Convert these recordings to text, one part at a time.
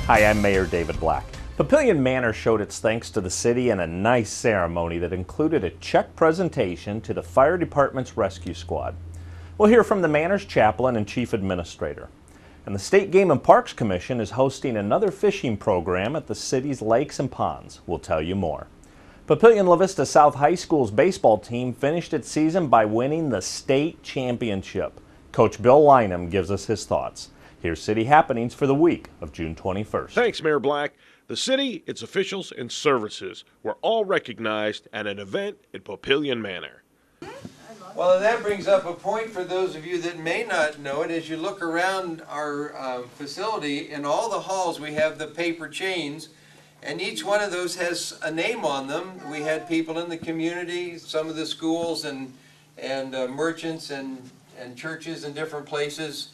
Hi, I'm Mayor David Black. Papillion Manor showed its thanks to the city in a nice ceremony that included a check presentation to the fire department's rescue squad. We'll hear from the Manor's chaplain and chief administrator. And the State Game and Parks Commission is hosting another fishing program at the city's lakes and ponds. We'll tell you more. Papillion-La Vista South High School's baseball team finished its season by winning the state championship. Coach Bill Lynham gives us his thoughts. Here's city happenings for the week of June 21st. Thanks, Mayor Black. The city, its officials, and services were all recognized at an event at Papillion Manor. Well, that brings up a point for those of you that may not know it. As you look around our facility, in all the halls we have the paper chains, and each one of those has a name on them. We had people in the community, some of the schools and merchants and churches in different places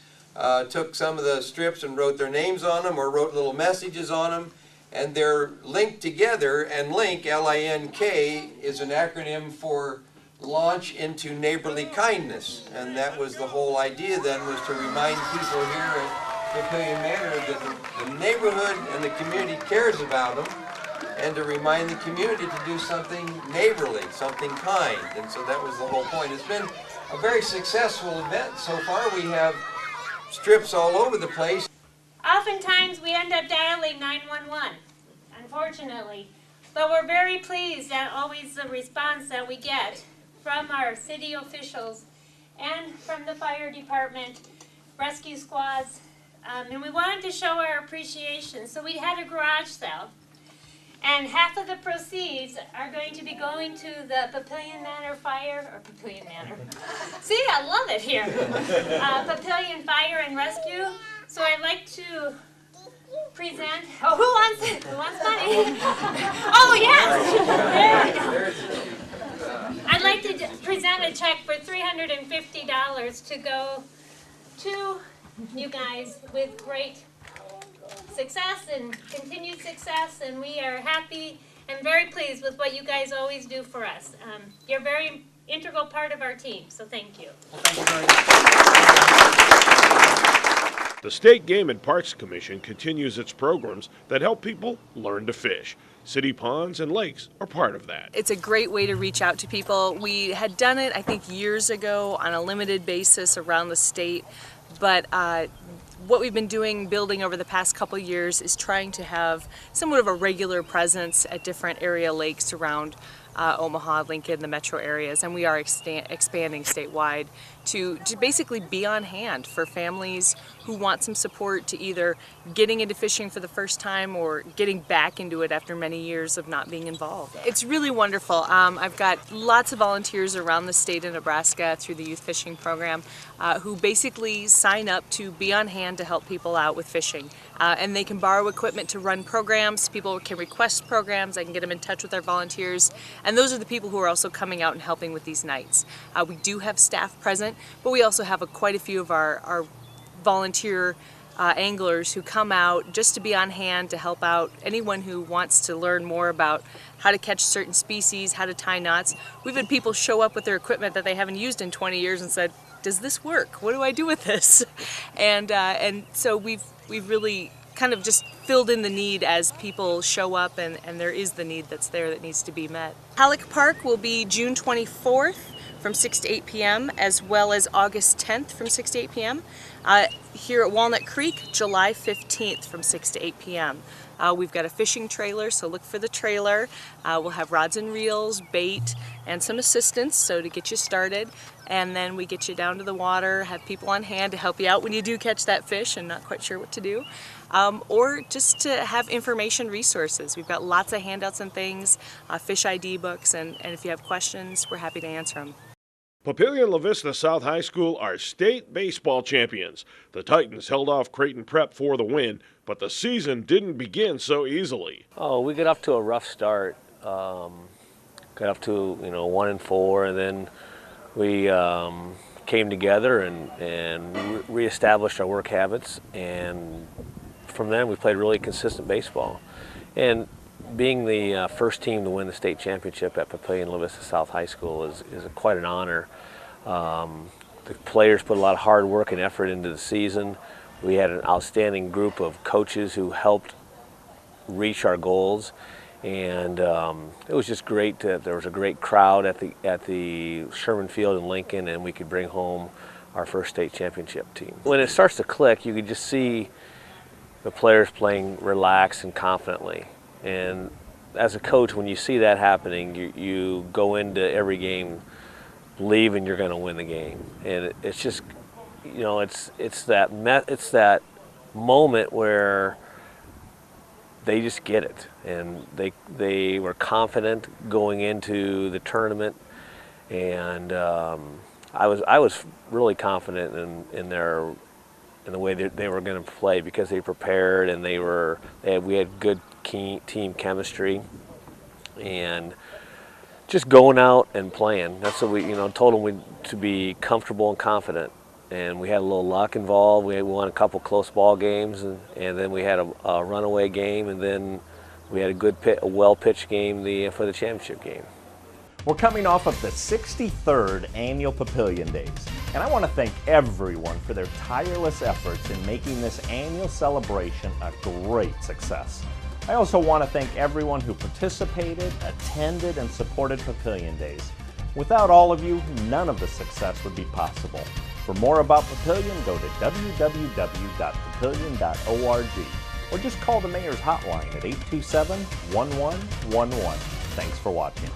took some of the strips and wrote their names on them or wrote little messages on them, and they're linked together. And LINK, L-I-N-K, is an acronym for Launch into Neighborly Kindness, and that was the whole idea then, was to remind people here at Papillion Manor that the neighborhood and the community cares about them, and to remind the community to do something neighborly, something kind. And so that was the whole point. It's been a very successful event so far. We have strips all over the place. Oftentimes we end up dialing 911, unfortunately, but we're very pleased at always the response that we get from our city officials and from the fire department, rescue squads, and we wanted to show our appreciation. So we had a garage sale, and half of the proceeds are going to be going to the Papillion Manor Fire, or Papillion Manor. See, I love it here. Papillion Fire and Rescue. So I'd like to present. Oh, who wants it? Who wants money? Oh, yes. There we go. I'd like to present a check for $350 to go to you guys with great success and continued success, and we are happy and very pleased with what you guys always do for us. You're a very integral part of our team, so thank you. The State Game and Parks Commission continues its programs that help people learn to fish. City ponds and lakes are part of that. It's a great way to reach out to people. We had done it, I think, years ago on a limited basis around the state, but what we've been building over the past couple years is trying to have somewhat of a regular presence at different area lakes around Omaha, Lincoln, the metro areas, and we are expanding statewide to basically be on hand for families who want some support to either getting into fishing for the first time or getting back into it after many years of not being involved. It's really wonderful. I've got lots of volunteers around the state of Nebraska through the youth fishing program who basically sign up to be on hand to help people out with fishing. And they can borrow equipment to run programs. People can request programs. I can get them in touch with our volunteers. And those are the people who are also coming out and helping with these nights. We do have staff present, but we also have quite a few of our volunteer anglers who come out just to be on hand to help out anyone who wants to learn more about how to catch certain species, how to tie knots. We've had people show up with their equipment that they haven't used in 20 years and said, does this work? What do I do with this? And so we've really kind of just filled in the need as people show up, and there is the need that's there that needs to be met. Halleck Park will be June 24th from 6 to 8 p.m. as well as August 10th from 6 to 8 p.m. Here at Walnut Creek, July 15th from 6 to 8 p.m. We've got a fishing trailer, so look for the trailer. We'll have rods and reels, bait, and some assistance, so to get you started. And then we get you down to the water, have people on hand to help you out when you do catch that fish and not quite sure what to do. Or just to have information resources. We've got lots of handouts and things, fish ID books, and if you have questions, we're happy to answer them. Papillion-La Vista South High School are state baseball champions. The Titans held off Creighton Prep for the win, but the season didn't begin so easily. Oh, we got off to a rough start. Got off to 1-4, and then we came together and reestablished our work habits, and from then we played really consistent baseball. And being the first team to win the state championship at Papillion-La Vista South High School is quite an honor. The players put a lot of hard work and effort into the season. We had an outstanding group of coaches who helped reach our goals. And it was just great. There was a great crowd at the Sherman Field in Lincoln, and we could bring home our first state championship team. When it starts to click, you could just see the players playing relaxed and confidently. And as a coach, when you see that happening, you go into every game believing you're going to win the game. And it's just, you know, it's that moment where they just get it, and they were confident going into the tournament, and I was really confident in the way that they were going to play, because they prepared, and we had good team chemistry, and just going out and playing. That's what we told them to be comfortable and confident. And we had a little luck involved. We won a couple close ball games, and then we had a runaway game, and then we had a well-pitched game for the championship game. We're coming off of the 63rd annual Papillion Days, and I want to thank everyone for their tireless efforts in making this annual celebration a great success. I also want to thank everyone who participated, attended, and supported Papillion Days. Without all of you, none of the success would be possible. For more about Papillion, go to www.papillion.org or just call the Mayor's hotline at 827-1111. Thanks for watching.